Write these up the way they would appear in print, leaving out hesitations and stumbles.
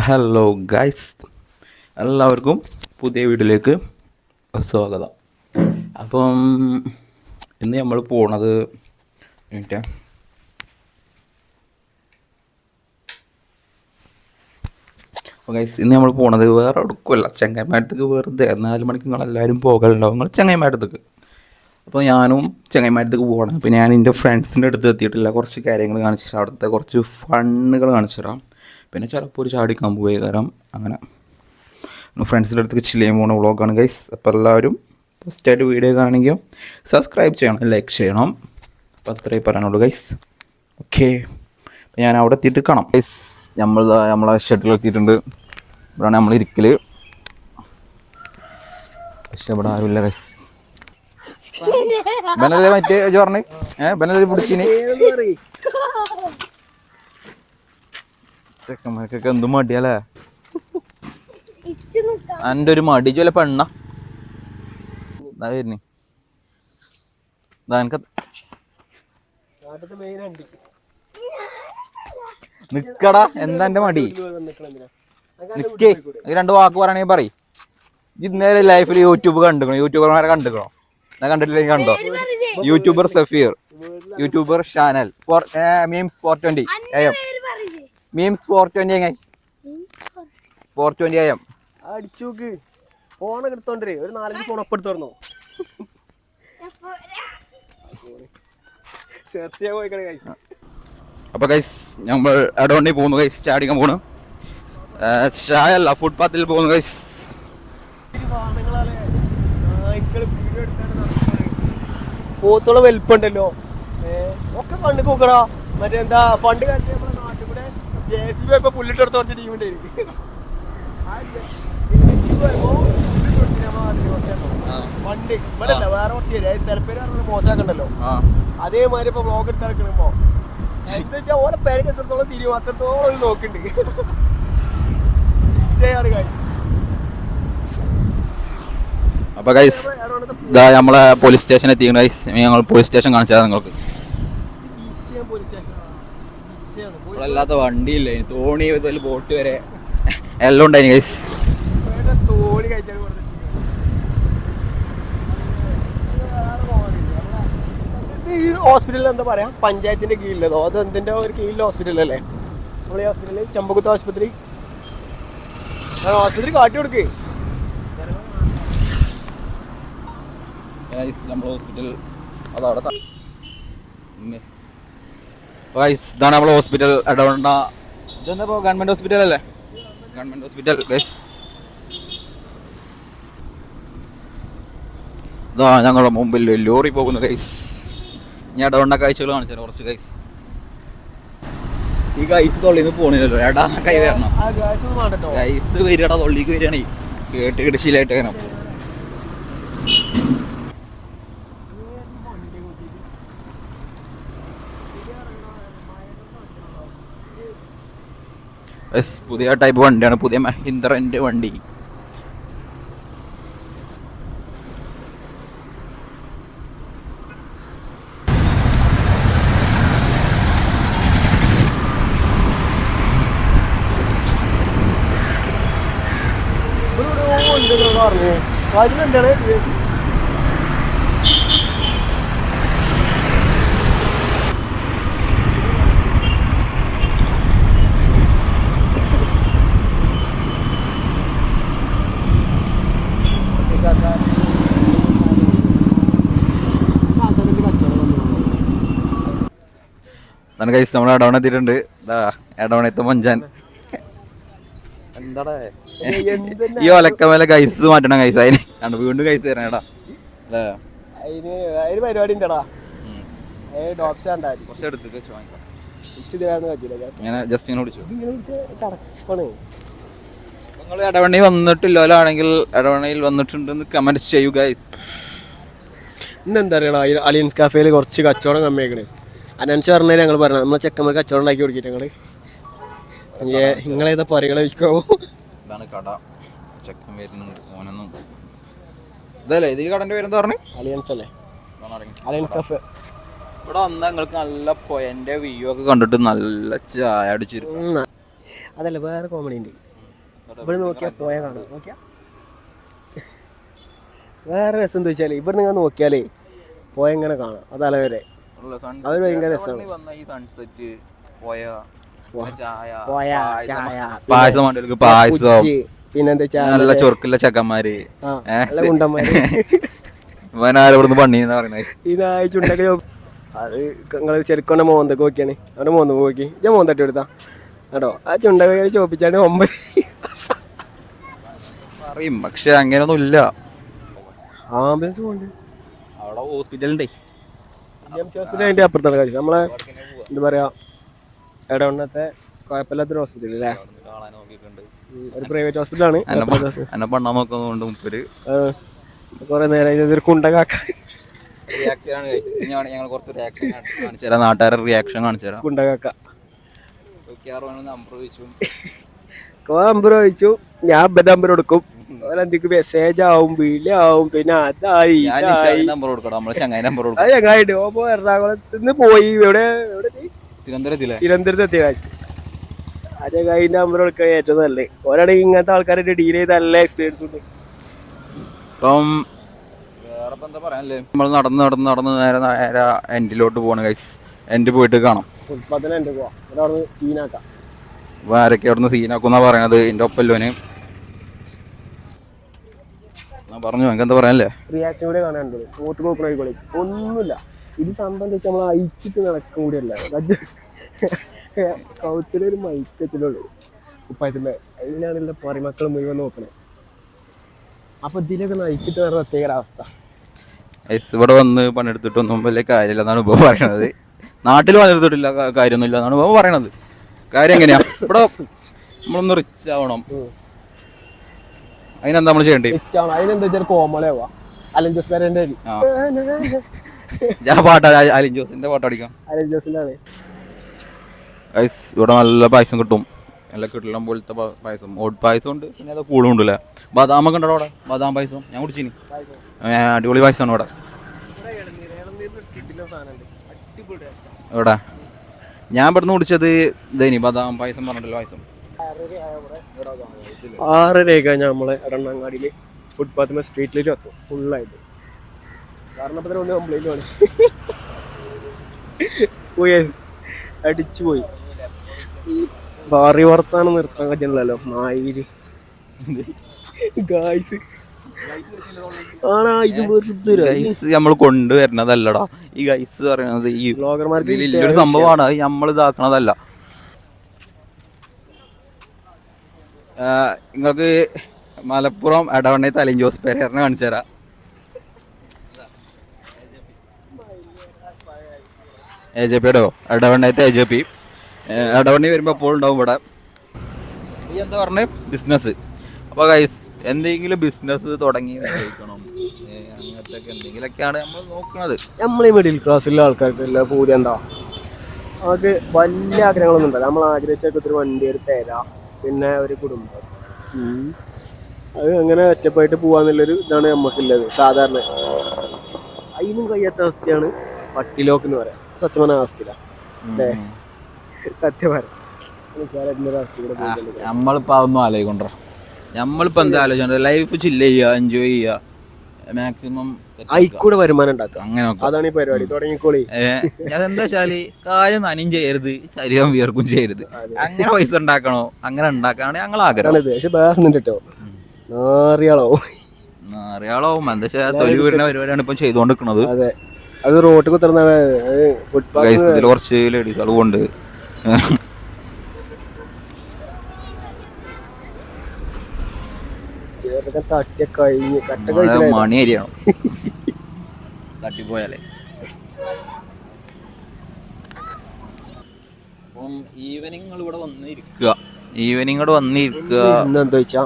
Hello guys, എല്ലാവർക്കും പുതിയ വീഡിയോയിലേക്ക് സ്വാഗതം. അപ്പം ഇന്ന് നമ്മൾ പോണത് മിനിറ്റ് അപ്പോൾ ഗൈസ്, ഇന്ന് നമ്മൾ പോണത് വേറെ എടുക്കുമല്ല, ചെങ്ങൈമാരത്തേക്ക്. വെറുതെ 4 മണിക്ക് നിങ്ങളെല്ലാവരും പോകലുണ്ടാവും, നിങ്ങൾ ചെങ്ങൈമാരത്തേക്ക്. അപ്പോൾ ഞാനും ചെങ്ങൈമാരത്തേക്ക് പോകണം. അപ്പോൾ ഞാൻ എൻ്റെ ഫ്രണ്ട്സിൻ്റെ അടുത്ത് എത്തിയിട്ടില്ല. കുറച്ച് കാര്യങ്ങൾ കാണിച്ചു തരാം, അവിടുത്തെ കുറച്ച് ഫണ്ണുകൾ കാണിച്ചു തരാം. പിന്നെ ചിലപ്പോൾ ഒരു ചാടിക്കാൻ പോയി കാരണം അങ്ങനെ ഫ്രണ്ട്സിൻ്റെ അടുത്തേക്ക് ചില്ല് ചെയ്യാൻ പോകുന്ന വ്ളോഗാണ് ഗൈസ്. അപ്പോൾ എല്ലാവരും ഫസ്റ്റായിട്ട് വീഡിയോ കാണണമെങ്കിൽ സബ്സ്ക്രൈബ് ചെയ്യണം, ലൈക്ക് ചെയ്യണം. അപ്പോൾ അത്രയും പറയാനുള്ളൂ ഗൈസ്. ഓക്കെ, ഞാൻ അവിടെ എത്തിയിട്ട് കാണാം ഗൈസ്. നമ്മളെ ഷട്ടിൽ എത്തിയിട്ടുണ്ട്. ഇവിടെയാണ് നമ്മൾ ഇരിക്കൽ. പക്ഷെ ഇവിടെ ആരുമില്ല ഗൈസ്. ബനല്ലേ മറ്റേ ചോറിന് ബനല്ലേ പിടിച്ചിന് ചെക്കന്മാർക്കൊക്കെ എന്തും മടിയല്ലേ. എൻ്റെ ഒരു മടി ചോല പെണ്ണ വരുന്നേ. നിക്കടാ, എന്താ എന്റെ മടി? നിക്കേ, 2 വാക്ക് പറയണെങ്കിൽ പറയും. ഇന്നേരെ ലൈഫിൽ യൂട്യൂബ് കണ്ടുക്കണോ? യൂട്യൂബർമാരെ കണ്ടുക്കണോ? ഞാൻ കണ്ടിട്ടില്ലെങ്കിൽ കണ്ടോ? YouTuber Safeer, YouTuber channel for memes 420 AM. Memes 420 എങ്ങനെ 420 AM അടിച്ചോക്ക്. ഫോണൊക്കെ എടുത്തോണ്ടേ ഒരു 4-5 ഫോൺ ഒപ്പം എടുത്തോർന്നോ? സെർച്ച് ചെയ്യാൻ പോയിക്കണേ ഗൈസ്. അപ്പോൾ ഗൈസ്, നമ്മൾ അഡോണ്ടി പോകുന്നു ഗൈസ്, ചാടിക്കാൻ പോകണം. ചായല്ല, ഫുട്പാത്തിൽ പോകുന്നു ഗൈസ്. പോത്തോളം വലിപ്പുണ്ടല്ലോ ഒക്കെ. പണ്ട് നോക്കടാ, മറ്റേ എന്താ പണ്ട് കാലത്ത് നമ്മുടെ നാട്ടിൽ കൂടെ JCB ഇപ്പൊ പുല്ലിട്ടെടുത്ത് കുറച്ച് ടീമുണ്ടായിരിക്കും. പണ്ട് ഇവിടെ അല്ല, വേറെ കുറച്ച് സ്ഥലപ്പേര് മോശമാക്കണ്ടല്ലോ. അതേമാതിരി ഇപ്പൊ വ്ളോഗ് എടുത്ത് നടക്കണപ്പോ എന്താ വെച്ചാൽ ഓരോ പേരൊക്കെ എത്രത്തോളം തിരിയും അത്രത്തോളം നോക്കുന്നുണ്ട്. നിശ്ചയാണ് കാര്യം. അപ്പോൾ ഗൈസ്, ഇതാ നമ്മളെ പോലീസ് സ്റ്റേഷൻ എത്തിക്കണം ഗൈസ്. ഞങ്ങൾ പോലീസ് സ്റ്റേഷൻ കാണിച്ചാൽ നിങ്ങൾക്ക്. ഇവിടെ അല്ലാത്ത വണ്ടിയില്ല, തോണി മുതൽ ബോട്ട് വരെ എല്ലാം ഉണ്ടായിരുന്നു ഗൈസ്. തോണി കഴിച്ചാൽ ഈ ഹോസ്പിറ്റലിൽ എന്താ പറയാ, പഞ്ചായത്തിന്റെ കീഴിലതോ അത് എന്തിന്റെ ഒരു കീഴിലെ ഹോസ്പിറ്റലല്ലേ നമ്മൾ? ഈ ഹോസ്പിറ്റലിൽ ചെമ്പകുത്ത് ആശുപത്രി കാട്ടി കൊടുക്ക്. ഹോസ്പിറ്റൽ അതവിടെ. ഇതാണ് നമ്മളെ ഹോസ്പിറ്റൽ. അടവണ്ണ ഇതെന്താ ഗവൺമെന്റ് ഹോസ്പിറ്റൽ അല്ലേ? Government hospital guys. ഇതാ ഞങ്ങളുടെ മുമ്പിൽ ലോറി പോകുന്നു ഗൈസ്. ഞാൻ അടവണ്ണ കാഴ്ചകൾ കാണിച്ചു കുറച്ച് ഗൈസ്. ഈ ഗൈസ് തൊള്ളിന്ന് പോണില്ലല്ലോ, എടാ കൈ വരണം ഗൈസ്. വരികടാ, തൊള്ളിക്ക് വരികയാണേ. കേട്ട് ശീലമായിട്ട് വരണം. പുതിയ ടൈപ്പ് വണ്ടിയാണ്, പുതിയ മഹീന്ദ്രന്റെ വണ്ടി. അതാണ് ഗൈസ്, നമ്മൾ അടവണ എത്തിയിട്ടുണ്ട്. അടവണത്തെ മഞ്ചാൻ എന്താടാ ഈ ഒലക്കമേലെ ഗൈസ് മാറ്റണം ഗൈസ്. അതിന് കണ്ടു വീണ്ടും ഗൈസ് തരണം ഏടാ അല്ലേ? അതിന് പരിപാടി ഉണ്ടടാ. കുറച്ച് എടുത്ത് വെച്ച് വാങ്ങിക്കാം. ഇങ്ങനെ ജസ്റ്റ് ഇങ്ങനെ പിടിച്ചു. നിങ്ങൾ ഇടവണ്ണി വന്നിട്ടില്ലാണെങ്കിൽ ഇടവണ്ണയിൽ വന്നിട്ടുണ്ടെന്ന് കമന്റ് ചെയ്യൂ ഗൈസ്. ഇന്നെന്താ അറിയണ, അലിയൻസ് കാഫേയിൽ കുറച്ച് കച്ചവടം കമ്മിയാക്കണേ. അനൻസ് പറഞ്ഞാൽ ഞങ്ങൾ പറഞ്ഞു നമ്മളെ ചെക്കന്മാർ കച്ചവടം ഉണ്ടാക്കി കൊടുക്കിട്ട് ഞങ്ങള് നിങ്ങളേതാ പറയുകളെ വിൽക്കാവോ? ഇതാണ് കട. ചെക്കൻ വരുന്നുണ്ട് മോനൊന്നും ഇതല്ലേ? ഇത് ഈ കടന്റെ പേരെന്താ പറഞ്ഞു? അലിയൻസ് അല്ലേ? Aliens cafe. ഇവിടെ വന്നാൽ നിങ്ങൾക്ക് നല്ല പോയൻ്റെ വ്യൂ ഒക്കെ കണ്ടിട്ട് നല്ല ചായ അടിച്ചിരുന്നു. അതല്ല, വേറെ കോമഡി ഉണ്ട്. ഇവിടെ നോക്കിയാൽ പോയ കാണാം. നോക്കിയാ വേറെ രസം എന്താ വെച്ചാൽ ഇവിടെ നിങ്ങൾ നോക്കിയാലേ പോയ ഇങ്ങനെ കാണാം. അത് അലവരെ അത് ഭയങ്കര രസമാണ്. പിന്നെന്താ വെച്ചാൽ നല്ല ചൊറുക്കുള്ള ചക്കന്മാര് ഗുണ്ടന്മാര് ഇവനാരോടുന്ന് പണിന്ന് പറയണേ ഇതായി ചുണ്ടൊക്കെ അത് നിങ്ങള് ശരിക്കും മോന്തൊക്കെ നോക്കിയാണ്. അവിടെ മോന്ത് നോക്കി ഞാൻ മോന്തട്ടി എടുത്താ കേട്ടോ. ആ ചുണ്ടൊക്കെ ചോപ്പിച്ചാണ്ട് 9 പറയും. പക്ഷെ അങ്ങനെയൊന്നും ഇല്ല. ആംബുലൻസ് പോണ്ട് അവിടെ ഹോസ്പിറ്റലുണ്ടേ. ഹോസ്പിറ്റൽ അതിന്റെ അപ്പുറത്താണ് കാര്യം. നമ്മളെ എന്താ പറയാ ഇടവണ്ണത്തെ കുഴപ്പമില്ലാത്തൊരു ഹോസ്പിറ്റൽ അല്ലേ, ഒരു പ്രൈവറ്റ് ഹോസ്പിറ്റലാണ്. എന്നെ പണ്ണാൻ നോക്കുന്നതുകൊണ്ട് മുപ്പര് കൊറേ നേരം ഇതൊരു കുണ്ടകാക്ക ഞങ്ങൾ കുറച്ച് റിയാക്ഷൻ കാണിച്ചു തരാം. നാട്ടുകാരുടെ റിയാക്ഷൻ കാണിച്ചു തരാം. കുണ്ടകാക്ക നമ്പർ ചോദിച്ചു, നമ്പർ ചോദിച്ചു. ഞാൻ അമ്പന്റെ നമ്പർ കൊടുക്കും. എന്തൊക്കെ മെസ്സേജ് ആവും, വിളി ആവും, പിന്നെ അതായി നമ്പർ കൊടുക്കണം. നമ്മള് ചങ്ങായി നമ്പർ കൊടുക്കും. അത് ചങ്ങായിട്ട് ഓപ്പോ എറണാകുളത്ത് നിന്ന് പോയി എവിടെ തിരുവനന്തപുരത്ത് എത്തിയ കാഴ്ച. ആ ചങ്ങായിന്റെ നമ്പർ കൊടുക്കാൻ ഏറ്റവും നല്ലത്. ഒരാണെങ്കിൽ ഇങ്ങനത്തെ ആൾക്കാരായിട്ട് ഡീൽ ചെയ്ത് നല്ല എക്സ്പീരിയൻസ് ഉണ്ട്. ഇപ്പം വേറെ എന്താ പറയാനല്ലേ, നമ്മൾ നടന്ന് നേരെ എൻഡിലോട്ട് പോകണം ഗൈസ്. എൻഡ് പോയിട്ട് കാണാം. ആരൊക്കെ അവിടുന്ന് സീനാക്കുന്നാ പറയണത്. എന്റെ ഒപ്പല്ലോന് പറഞ്ഞു. എനിക്ക് എന്താ പറയാനല്ലേ, റിയാക്ഷൻ കൂടെ കാണാനുണ്ട്. ഒന്നുമില്ല. ഇത് സംബന്ധിച്ച് നമ്മൾ അയച്ചിട്ട് നടക്കും കൂടിയല്ല. കൗത്തിലൊരു മൈക്ക് വെച്ചിട്ടുള്ളൂ ഉപ്പായത്തിൻ്റെ. അതിനാണല്ലോ മക്കൾ മുഴുവൻ നോക്കണേ. അപ്പൊ ഇതിലൊക്കെ നയിച്ചിട്ട് വേറെ പ്രത്യേക അവസ്ഥ. ഇവിടെ വന്ന് പണിയെടുത്തിട്ടൊന്നും വലിയ കാര്യമില്ല എന്നാണ് ഇപ്പോൾ പറയണത്. നാട്ടിൽ പണിയെടുത്തിട്ടില്ല കാര്യമൊന്നുമില്ല എന്നാണ് ഇപ്പോൾ പറയണത്. കാര്യം എങ്ങനെയാ, ഇവിടെ നമ്മളൊന്ന് റിച്ച് ആവണം. അതിനെന്താ നമ്മൾ ചെയ്യേണ്ടത്? അതിനെന്താ വെച്ചാൽ കോമളയാവാ. അലൻ ജോസ് പേരൻ്റെ ഞാൻ പാട്ടാ അലിൻ ജോസിന്റെ പാട്ട് അടിക്കാം. അലൻ ജോസിന്റെ ആണ്. ഇവിടെ നല്ല പായസം കിട്ടും. നല്ല കിട്ടലം പോലത്തെ പായസം. ഓട്ട് പായസം ഉണ്ട്, പിന്നെ അത് കൂളും ഉണ്ടല്ലേ. ബദാമൊക്കെ ഉണ്ടോ അവിടെ? ബദാം പായസം ഞാൻ കുടിച്ചിനി. അടിപൊളി പായസമാണ് ഇവിടെ. ഇവിടെ ഞാൻ ഇവിടുന്ന് കുടിച്ചത് ഇതേനി ബദാം പായസം പറഞ്ഞിട്ടല്ലോ പായസം. 6:30 നമ്മളെ എറണാകുളത്തില് ഫുട്പാത്ത് സ്ട്രീറ്റിലേക്ക് എത്തും ഫുള്ളായിട്ട്. കാരണം ഇപ്പൊ ഒന്ന് കംപ്ലൈന്റ് ആണ്. അടിച്ചു പോയി. ഭാറി വർത്താനം നിർത്താൻ കഴിയണല്ലോ. നായിര് നമ്മൾ കൊണ്ടുവരണതല്ലടാ ഈ ഗൈസ് പറയണത്. ഈ ബ്ലോഗർമാർക്ക് വലിയൊരു സംഭവമാണ്. അത് നമ്മൾ ഇതാക്കണതല്ല. നിങ്ങൾക്ക് മലപ്പുറം എടവണ്ണത്തെ അലിൻ ജോസ് പെരേരനെ കാണിച്ചു തരാം. AJP എടവണ്ണത്തെ AJP എടവണ്ണി വരുമ്പോൾ എപ്പോഴും ഉണ്ടാവും ഇവിടെ. ഈ എന്താ പറഞ്ഞ ബിസിനസ്. അപ്പോൾ ഗൈസ് എന്തെങ്കിലും ബിസിനസ് തുടങ്ങി കഴിക്കണം, അങ്ങനത്തെ എന്തെങ്കിലുമൊക്കെയാണ് നമ്മൾ നോക്കുന്നത്. നമ്മൾ ഈ മിഡിൽ ക്ലാസ്സിലെ ആൾക്കാർക്കല്ല പൂതി എന്താ, അവർക്ക് വലിയ ആഗ്രഹങ്ങളൊന്നും ഉണ്ടല്ലോ. നമ്മൾ ആഗ്രഹിച്ചൊക്കെ ഒരു വണ്ടി, ഒരു പേര, പിന്നെ ഒരു കുടുംബം. അത് അങ്ങനെ ഒറ്റപ്പായിട്ട് പോവാന്നുള്ളൊരു ഇതാണ് നമുക്കുള്ളത് സാധാരണ. അതിനും കഴിയാത്ത അവസ്ഥയാണ് പട്ടിലോക്ക് എന്ന് പറയാം. സത്യമായ അവസ്ഥയിലാണ് അല്ലേ? സത്യമായ നമ്മളിപ്പോൾ അതൊന്നും ആലോചിക്കൊണ്ടോ. നമ്മളിപ്പോൾ എന്താ ആലോചിച്ചോ, ലൈഫ് ചില്ല് ചെയ്യുക, എൻജോയ് ചെയ്യുക, മാക്സിമം ആയിക്കൂടെ വരുമാനം ഉണ്ടാക്കുക. അങ്ങനെ അതാണ് ഈ പരിപാടി. തുടങ്ങിക്കോളി. അതെന്താ വെച്ചാല് കാര്യം നനയും ചെയ്യരുത്, ശരീരം വിയർക്കും ചെയ്യരുത്. അങ്ങനെ പൈസ ഉണ്ടാക്കണോ, അങ്ങനെ ഉണ്ടാക്കാനാണ് ഞങ്ങൾ ആഗ്രഹം. പക്ഷെ വേറെ കേട്ടോ, നാറിയാളാവും. എന്താ വെച്ചാൽ തൊലി വീടിന പരിപാടിയാണ് ഇപ്പൊ ചെയ്തുകൊണ്ടിരിക്കുന്നത്. അതെ, അത് റോഡ് കുത്തുന്ന ഫുട്പാത്തിൽ കുറച്ച് ലേഡീസുകൾ കൊണ്ട് മണി ഏരിയാണോ തട്ടിപ്പോയാലേ. അപ്പം ഈവനിങ് ഇവിടെ വന്നിരിക്കുക. എന്താ വെച്ചാ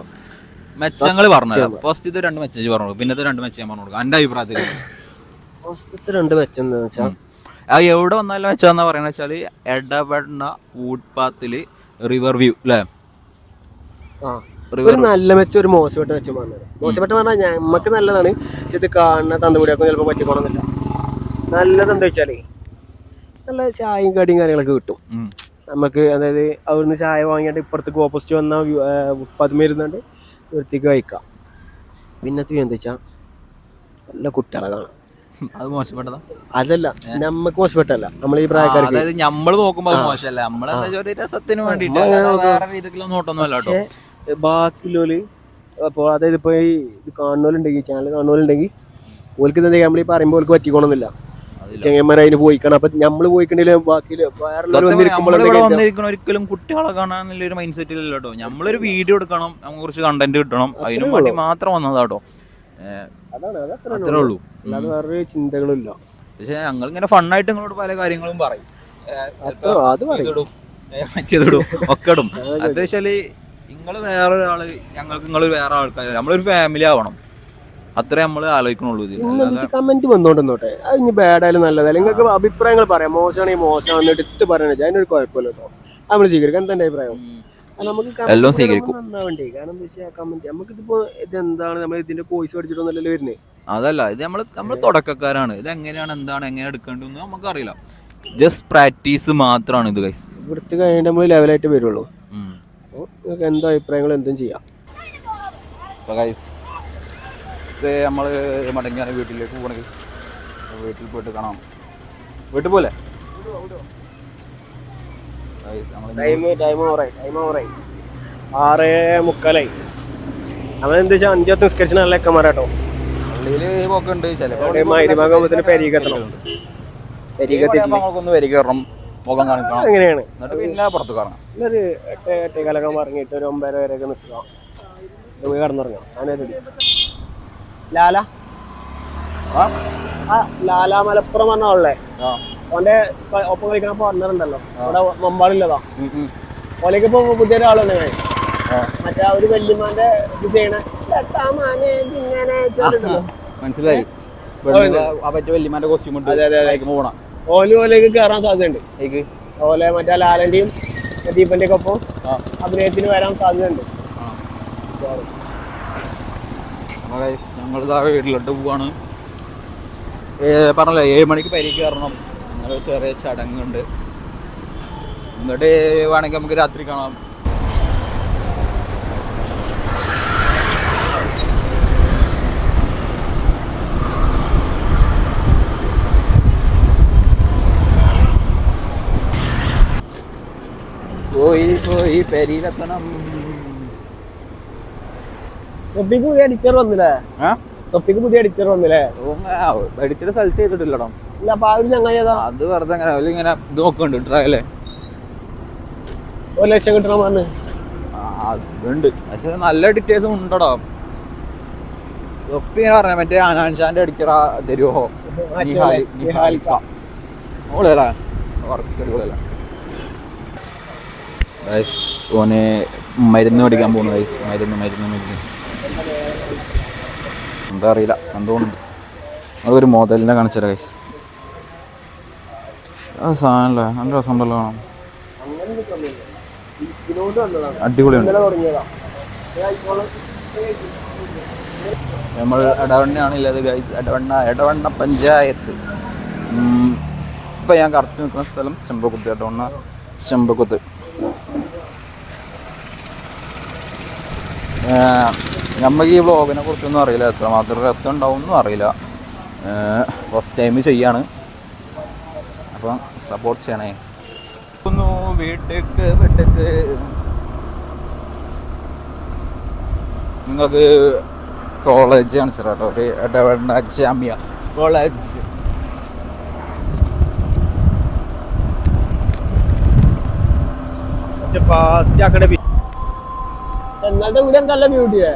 മെച്ചങ്ങൾ പറഞ്ഞു. ഫസ്റ്റ് 2 മെസ്സേജ് പറഞ്ഞു, പിന്നത്തെ 2 മെസ്സേജ് പറഞ്ഞു കൊടുക്കാം. എന്റെ അഭിപ്രായത്തിൽ ഫസ്റ്റത്തെ 2 മെച്ചം എന്താ വെച്ചാൽ അത് എവിടെ വന്നാലും മെച്ചമെന്നാ പറയണ വെച്ചാല് എടവണ്ണ ഫുട്പാത്തില് റിവർ വ്യൂ അല്ലേ. ഒരു നല്ല മെച്ചം, ഒരു മോശപ്പെട്ട മെച്ചം പറഞ്ഞത്. മോശപ്പെട്ട പറഞ്ഞാൽ നമുക്ക് നല്ലതാണ്, പക്ഷെ ഇത് കാണുന്ന തന്നുകൂടിയൊക്കെ ചിലപ്പോൾ പറ്റിക്കോണമെന്നില്ല. നല്ലത് എന്താ വെച്ചാലേ നല്ല ചായയും കടിയും കാര്യങ്ങളൊക്കെ കിട്ടും. നമുക്ക് അതായത് അവിടുന്ന് ചായ വാങ്ങിയിട്ട് ഇപ്പുറത്തേക്ക് ഓപ്പോസിറ്റ് വന്ന പതുമ ഇരുന്നുകൊണ്ട് വൃത്തിക്ക് കഴിക്കാം. പിന്നത്തെ എന്താ വെച്ചാൽ നല്ല കുട്ടികളെ കാണാം. അത് മോശപ്പെട്ടതാ? അതല്ല, നമ്മക്ക് മോശപ്പെട്ടല്ല, നമ്മൾ ഈ പ്രായക്കാർക്ക്. അതായത് നമ്മള് നോക്കുമ്പോ മോശമല്ല, നമ്മളെന്താ രസത്തിന് വേണ്ടിട്ട് വേറെ രീതിക്കുള്ള നോട്ടൊന്നും അല്ല കേട്ടോ. ബാക്കിയുള്ളോല് അപ്പോൾ അതായത് ഇപ്പോൾ ഈ ഇത് കാണുന്നവരുണ്ടെങ്കിൽ, ചാനൽ കാണുന്നവരുണ്ടെങ്കിൽ ഓൽക്ക് എന്താ നമ്മൾ ഈ പറയുമ്പോൾ ഓൽക്ക് പറ്റിക്കണമെന്നില്ല. ചെങ്ങന്മാരെ അതിന് പോയിക്കണം. അപ്പൊ നമ്മള് പോയിക്കണ്ടെങ്കിൽ ബാക്കി ഒരിക്കലും കുട്ടികളെ കാണാനുള്ള ഒരു മൈൻഡ് സെറ്റിലല്ലോ കേട്ടോ. നമ്മളൊരു വീഡിയോ എടുക്കണം, നമുക്ക് കുറച്ച് കണ്ടന്റ് കിട്ടണം, അതിനും വേണ്ടി മാത്രം വന്നതാട്ടോ. അത്രേ ഉള്ളൂ, അല്ലാതെ വേറൊരു ചിന്തകളില്ല. പക്ഷെ ഞങ്ങൾ ഇങ്ങനെ ഫണ്ണായിട്ട് നിങ്ങളോട് പല കാര്യങ്ങളും പറയും, മറ്റേതിടും ഒക്കെ ഇടും. അത് വെച്ചാല് നിങ്ങൾ വേറൊരാള്, ഞങ്ങൾക്ക് നിങ്ങൾ വേറെ ആൾക്കാർ, നമ്മളൊരു ഫാമിലി ആവണം, അത്രേ നമ്മൾ ആലോചിക്കണുള്ളൂ. കമന്റ് വന്നോട്ടെ, അത് ഇനി ബാഡായാലും നല്ലതായാലും നിങ്ങൾക്ക് അഭിപ്രായങ്ങൾ പറയാം. മോശമാണെങ്കിൽ മോശം വന്നിട്ട് ഇട്ട് പറയണ അതിനൊരു കുഴപ്പമില്ല കേട്ടോ. നമ്മൾ സ്വീകരിക്കാം. എന്താ അഭിപ്രായം? നമുക്ക് എല്ലാം സ്വീകരിക്കും. നന്നാവണ്ടേ? കാരണം എന്താ വെച്ചാൽ കമന്റ് നമുക്കിപ്പോ ഇതെന്താണ്, നമ്മൾ ഇതിന്റെ കോഴ്സ് പഠിച്ചിട്ടൊന്നല്ലോ വരുന്നത്. അതല്ല, ഇത് നമ്മൾ തുടക്കക്കാരാണ്. ഇത് എങ്ങനെയാണ്, എന്താണ്, എങ്ങനെ എടുക്കേണ്ടതെന്ന് നമുക്കറിയില്ല. ജസ്റ്റ് പ്രാക്ടീസ് മാത്രമാണ് ഇത് ഗൈസ്. ഇവിടുത്തെ കഴിഞ്ഞിട്ട് നമ്മൾ ലെവലായിട്ട് വരുള്ളൂ. അപ്പോൾ നിങ്ങൾക്ക് എന്താ അഭിപ്രായങ്ങൾ എന്തും ചെയ്യാം. അപ്പോൾ ഗൈസ് നമ്മൾ മടങ്ങിയാണ് വീട്ടിലേക്ക് പോകണമെങ്കിൽ വീട്ടിൽ പോയിട്ട് കാണാം. വീട്ടിൽ പോലെ ടൈം 6:30 നമ്മളെന്താ വെച്ചാൽ 5 നിസ്കരിച്ച് നല്ല എക്കന്മാരാട്ടോ. പള്ളിയിൽ പോക്കുണ്ട്, ചിലപ്പോൾ വരികയറണം, മുഖം കാണിക്കണം, അങ്ങനെയാണ്. എന്നിട്ട് പിന്നെ പുറത്ത് കാണാം. ഒരു 8-8:15 ഇറങ്ങിയിട്ട് ഒരു 9 വരെയൊക്കെ നിൽക്കുക, പോയി കടന്നുറങ്ങാം. ലാല ലാല മലപ്പുറം പറഞ്ഞ ആളല്ലേ, ഓന്റെ ഒപ്പം കളിക്കണ പാർട്ണറുണ്ടല്ലോ അവിടെ മമ്പാടില്ലതാ. ഓലേക്ക് ഇപ്പൊ പുതിയ ഒരാളാണ് ഞാൻ. മറ്റേ ഒരു വല്യമാന്റെ ഇത് ചെയ്യണ മനസ്സിലായി. വല്യമാന്റെ കോസ്റ്റ്യൂം പോണം. ഓലേക്ക് കയറാൻ സാധ്യതയുണ്ട്. ഓലെ മറ്റേ ലാലന്റെയും ദീപന്റെ ഒക്കെ ഒപ്പം അഭിനയത്തിന് വരാൻ സാധ്യതയുണ്ട്. ഞങ്ങളിതാ വീട്ടിലോട്ട് പോവാണ്. പറഞ്ഞല്ലേ 7 മണിക്ക് പരിക്ക് കയറണം. അങ്ങനെ ചെറിയ ചടങ്ങുണ്ട്. എന്നിട്ട് വേണമെങ്കിൽ നമുക്ക് രാത്രി കാണാം. പോയി പെരിയിലെത്തണം. തൊപ്പിക്ക് പുതിയ എഡിറ്റർ വന്നില്ലേ? എഡിറ്റർ സെലക്ട് ചെയ്തിട്ടില്ലടോ. ഇല്ല, അപ്പൊ ആ ഒരു ചങ്ങായി അത് വെറുതെ ഇങ്ങനെ ഇത് നോക്കുന്നുണ്ട് ട്രയലേ. 1 ലക്ഷം കിട്ടണം പറഞ്ഞ് അതുണ്ട്. പക്ഷെ നല്ല എഡിറ്റേഴ്സും ഉണ്ടോ. തൊപ്പി ഇങ്ങനെ പറഞ്ഞ മറ്റേ അനാൻഷാന്റെ എഡിറ്ററാ തരുവോ? ഓനെ മരുന്ന് മേടിക്കാൻ പോകുന്നു. മരുന്ന് എന്താ അറിയില്ല, എന്തുകൊണ്ട് അതൊരു മോഡലിനെ കാണിച്ചത് ഗൈസ്. അത് സാധനമല്ലേ, നല്ല രസമുണ്ടല്ലോ കാണാം, അടിപൊളിയുണ്ട്. നമ്മൾ എടവണ്ണയാണ് ഉള്ളത് ഗൈസ്. എടവണ്ണ പഞ്ചായത്ത്. ഇപ്പം ഞാൻ കറക്റ്റ് നിൽക്കുന്ന സ്ഥലം ചെമ്പക്കുത്ത്. എടവണ്ണ ചെമ്പക്കുത്ത്. നമുക്ക് ഈ വ്ളോഗിനെ കുറിച്ചൊന്നും അറിയില്ല, എത്രമാത്രം രസം ഉണ്ടാവുമെന്നും അറിയില്ല. ഫസ്റ്റ് ടൈം ചെയ്യാണ്, അപ്പം സപ്പോർട്ട് ചെയ്യണേ. വീട്ടിലേക്ക് നിങ്ങൾക്ക് കോളേജ് കാണിച്ചു കേട്ടോ. ഒരു എടവണ്ണ ജാമിയ കോളേജ്. ഫാസ്റ്റ് ആക്കണ വീട് നല്ല ബ്യൂട്ടിയാ.